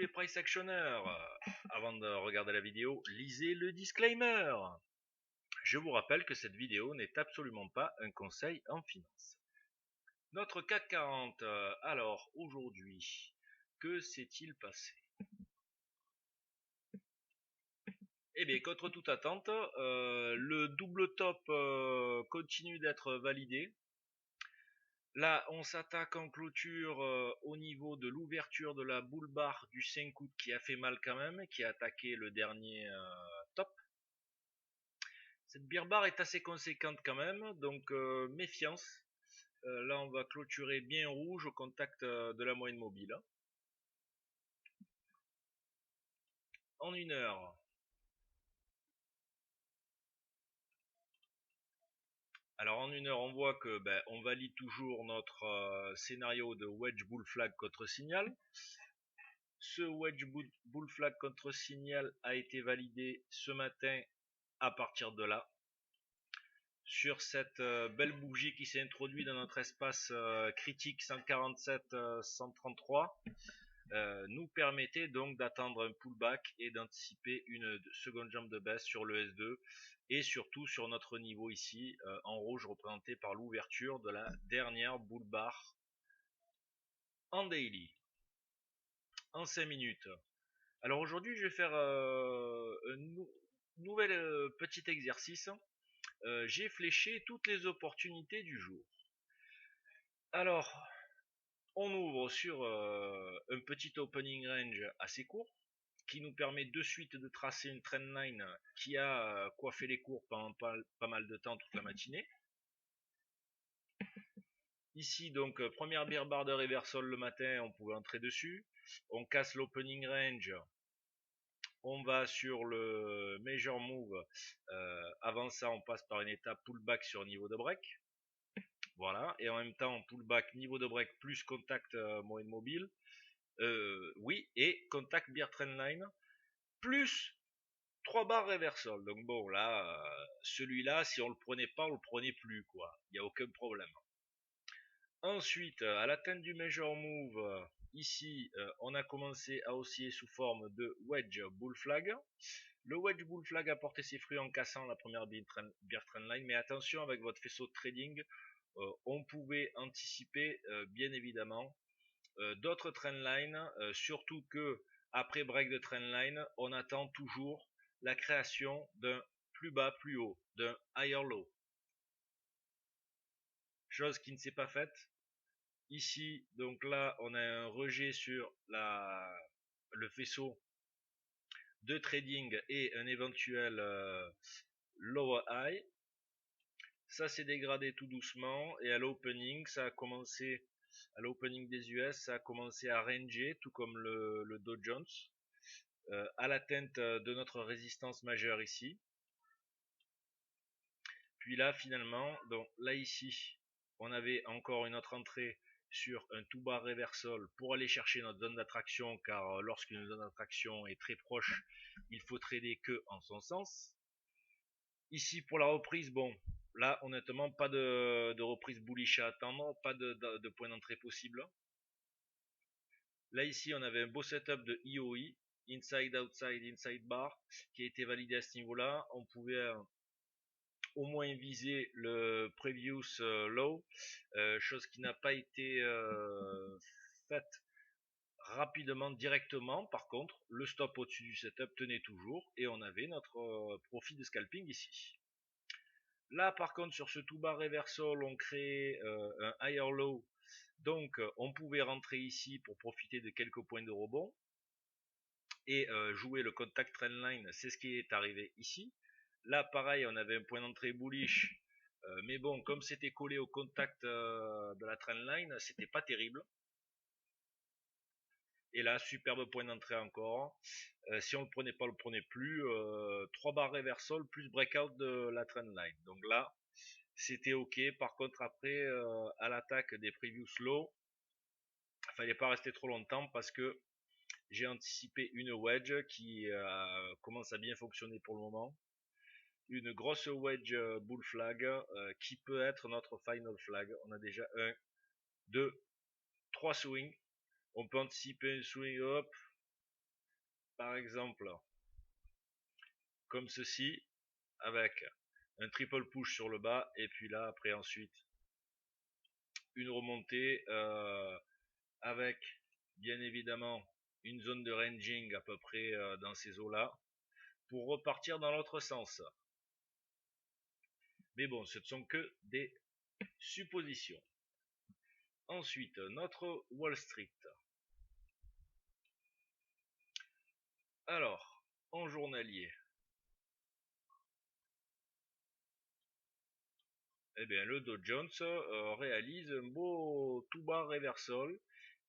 les price actionneurs, avant de regarder la vidéo, lisez le disclaimer. Je vous rappelle que cette vidéo n'est absolument pas un conseil en finance. Notre CAC 40, alors aujourd'hui, que s'est-il passé? Eh bien, contre toute attente, le double top continue d'être validé. Là, on s'attaque en clôture au niveau de l'ouverture de la boule barre du 5 août qui a fait mal quand même, qui a attaqué le dernier top. Cette beer bar est assez conséquente quand même, donc méfiance. Là, on va clôturer bien rouge au contact de la moyenne mobile. En 1 heure. Alors en 1 heure, on voit que on valide toujours notre scénario de wedge bull flag contre signal. Ce wedge bull flag contre signal a été validé ce matin à partir de là. Sur cette belle bougie qui s'est introduite dans notre espace critique 147-133, nous permettait donc d'attendre un pullback et d'anticiper une seconde jambe de baisse sur le S2 et surtout sur notre niveau ici en rouge représenté par l'ouverture de la dernière bull bar en daily en 5 minutes. Alors aujourd'hui je vais faire un nouvel petit exercice. J'ai fléché toutes les opportunités du jour. Alors on ouvre sur un petit opening range assez court qui nous permet de suite de tracer une trendline qui a coiffé les cours pendant pas mal de temps toute la matinée. Ici donc première bear bar de reversal le matin, on pouvait entrer dessus. On casse l'opening range. On va sur le major move. Avant ça, on passe par une étape pullback sur niveau de break. Voilà, et en même temps pullback niveau de break plus contact moyenne mobile. Oui, et contact bear trendline plus 3 barres reversal. Donc bon, là, celui-là, si on le prenait pas, on le prenait plus, quoi. Il n'y a aucun problème. Ensuite, à l'atteinte du major move, ici, on a commencé à osciller sous forme de wedge bull flag. Le wedge bull flag a porté ses fruits en cassant la première bear trendline, mais attention avec votre faisceau de trading, on pouvait anticiper, bien évidemment, d'autres trendlines, surtout que après break de trendline, on attend toujours la création d'un plus bas plus haut, d'un higher low. Chose qui ne s'est pas faite. Ici, donc là, on a un rejet sur le faisceau de trading et un éventuel lower high. Ça s'est dégradé tout doucement et à l'opening, ça a commencé, à l'opening des US, ça a commencé à ranger, tout comme le Dow Jones, à l'atteinte de notre résistance majeure ici. Puis là, finalement, donc là ici, on avait encore une autre entrée sur un tout bas reversal pour aller chercher notre zone d'attraction, car lorsqu'une zone d'attraction est très proche, il faut trader que en son sens. Ici pour la reprise, bon, là honnêtement pas de reprise bullish à attendre, pas de point d'entrée possible. Là ici on avait un beau setup de IOI, inside, outside, inside bar, qui a été validé à ce niveau là. On pouvait au moins viser le previous low, chose qui n'a pas été faite rapidement directement. Par contre le stop au dessus du setup tenait toujours et on avait notre profit de scalping ici. Là par contre sur ce tout bas reversal on crée un higher low, donc on pouvait rentrer ici pour profiter de quelques points de rebond et jouer le contact trendline. C'est ce qui est arrivé ici. Là pareil on avait un point d'entrée bullish, mais bon comme c'était collé au contact de la trendline, c'était pas terrible. Et là superbe point d'entrée encore, si on le prenait pas, on le prenait plus. 3 barres reversal plus breakout de la trendline, donc là c'était ok. Par contre après à l'attaque des previous low, fallait pas rester trop longtemps parce que j'ai anticipé une wedge qui commence à bien fonctionner pour le moment. Une grosse wedge bull flag qui peut être notre final flag. On a déjà 1, 2, 3 swings. On peut anticiper un swing up, par exemple comme ceci, avec un triple push sur le bas, et puis là après ensuite une remontée avec bien évidemment une zone de ranging à peu près dans ces eaux là pour repartir dans l'autre sens. Mais bon, ce ne sont que des suppositions. Ensuite, notre Wall Street. Alors, en journalier, eh bien, le Dow Jones réalise un beau tout bas reversal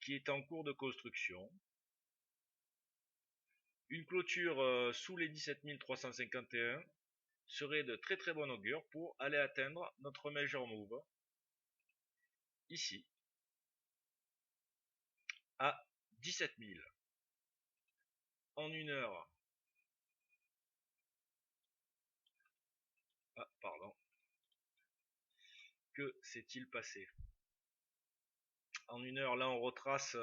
qui est en cours de construction. Une clôture sous les 17 351 serait de très très bon augure pour aller atteindre notre major move ici à 17 000 en une heure. Ah, pardon. Que s'est-il passé? En une heure, là, on retrace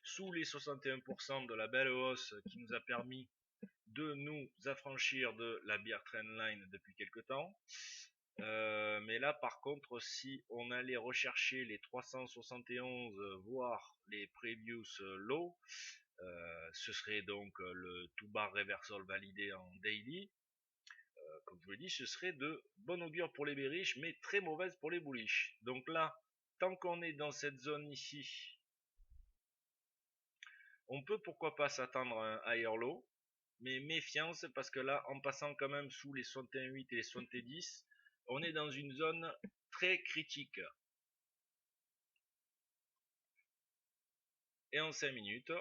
sous les 61% de la belle hausse qui nous a permis de nous affranchir de la bear trendline depuis quelque temps. Mais là, par contre, si on allait rechercher les 371, voire les previous lows, ce serait donc le tout bar reversal validé en daily. Comme je vous l'ai dit, ce serait de bon augure pour les bearish, mais très mauvaise pour les bullish. Donc là, tant qu'on est dans cette zone ici, on peut pourquoi pas s'attendre à un higher low, mais méfiance parce que là, en passant quand même sous les 61,8 et les 70, on est dans une zone très critique. Et en 5 minutes,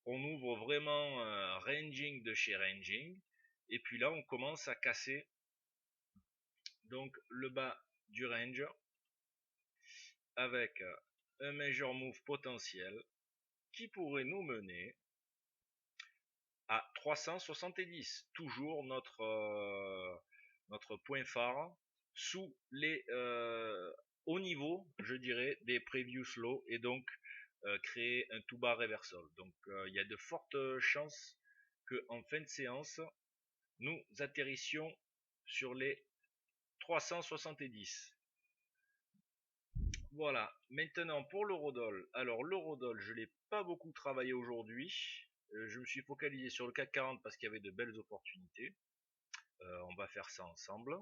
on ouvre vraiment un ranging de chez ranging. Et puis là, on commence à casser donc le bas du range avec un major move potentiel qui pourrait nous mener à 370, toujours notre point phare sous les hauts niveaux, je dirais, des previous lows, et donc créer un tout bas reversal. Donc il y a de fortes chances que en fin de séance nous atterrissions sur les 370. Voilà, maintenant pour l'eurodoll. Alors l'eurodoll, je ne l'ai pas beaucoup travaillé aujourd'hui. Je me suis focalisé sur le CAC 40 parce qu'il y avait de belles opportunités. On va faire ça ensemble.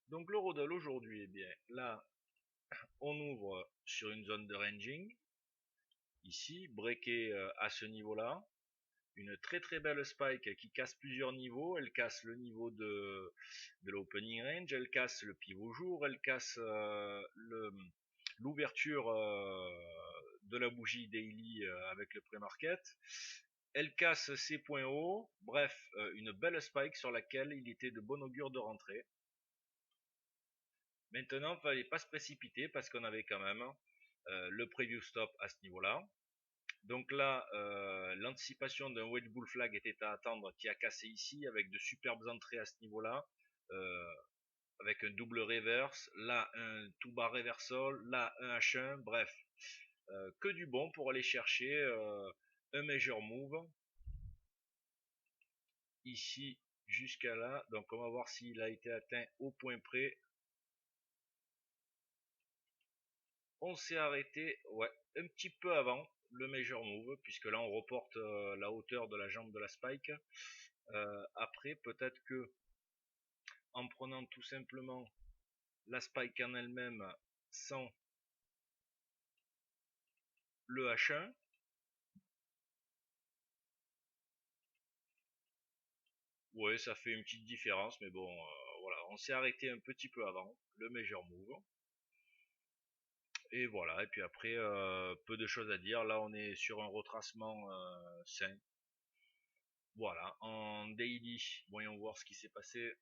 Donc l'eurodoll aujourd'hui, eh bien là, on ouvre sur une zone de ranging. Ici, breaké à ce niveau-là. Une très très belle spike qui casse plusieurs niveaux. Elle casse le niveau de l'opening range, elle casse le pivot jour, elle casse l'ouverture de la bougie daily avec le pré-market. Elle casse ses points hauts. Bref, une belle spike sur laquelle il était de bon augure de rentrer. Maintenant, il ne fallait pas se précipiter parce qu'on avait quand même le preview stop à ce niveau-là. Donc là, l'anticipation d'un wedge bull flag était à attendre, qui a cassé ici avec de superbes entrées à ce niveau-là, avec un double reverse, là un tout bas reversal, là un H1, bref, que du bon pour aller chercher un major move ici jusqu'à là. Donc on va voir s'il a été atteint au point près. On s'est arrêté, ouais, un petit peu avant le major move, puisque là on reporte la hauteur de la jambe de la spike. Après, peut-être que en prenant tout simplement la spike en elle-même sans le H1, ouais, ça fait une petite différence, mais bon, voilà, on s'est arrêté un petit peu avant le major move. Et voilà, et puis après, peu de choses à dire. Là, on est sur un retracement sain. Voilà, en daily, voyons voir ce qui s'est passé.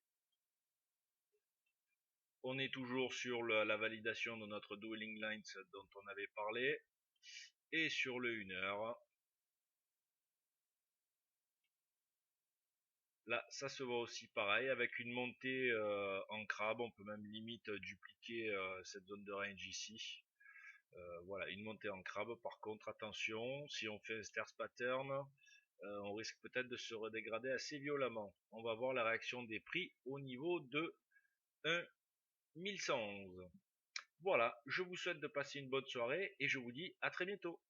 On est toujours sur la validation de notre dueling lines dont on avait parlé. Et sur le 1 heure, là, ça se voit aussi pareil, avec une montée en crabe. On peut même limite dupliquer cette zone de range ici. Voilà, une montée en crabe. Par contre, attention, si on fait un stairs pattern, on risque peut-être de se redégrader assez violemment. On va voir la réaction des prix au niveau de 1111. Voilà, je vous souhaite de passer une bonne soirée et je vous dis à très bientôt.